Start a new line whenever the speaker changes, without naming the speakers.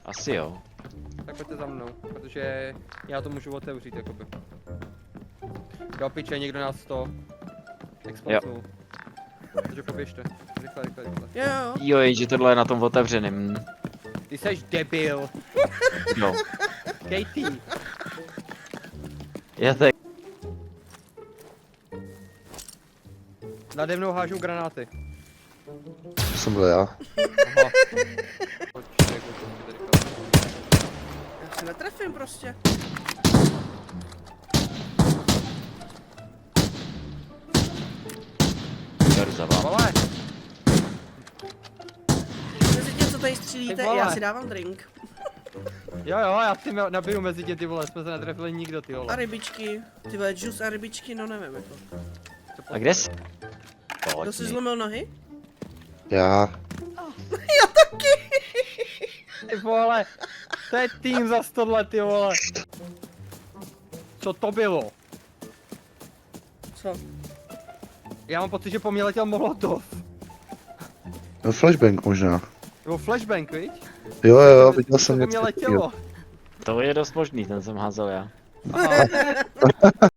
Asi jo.
Tak pojďte za mnou, protože já to můžu otevřít, jakoby. Do piče, někdo nás to exportnul. Takže poběžte. Rychle.
Jo.
Jo, jenže tohle je na tom otevřeným.
Ty seš debil.
No.
Katie.
Já tak.
Nade mnou hážou granáty.
To jsem byl já.
Aha. Počkej, jako to mi tady kalí.
Já se netrefím prostě.
Beru za vám.
Vole,
Mezi tím, co tady střílíte,
Ty vole.
já si dávám drink.
jo, já si nabiju mezi tě, ty vole, jsme se netrefili nikdo, ty
A
vole.
rybičky. Ty vole, džus a rybičky, no nevím jako.
A kde jsi?
Kdo si zlomil nohy?
Já.
Ty vole, to je tým za 100 let, ty vole. Co to bylo?
Co?
Já mám pocit, že po mně letěl molotov.
No flashbang možná.
Nebo flashbang, viď?
Jo, viděl
Co
jsem
po
něco
mně
takového.
letělo.
To je dost možný, ten jsem házel já.
Aha.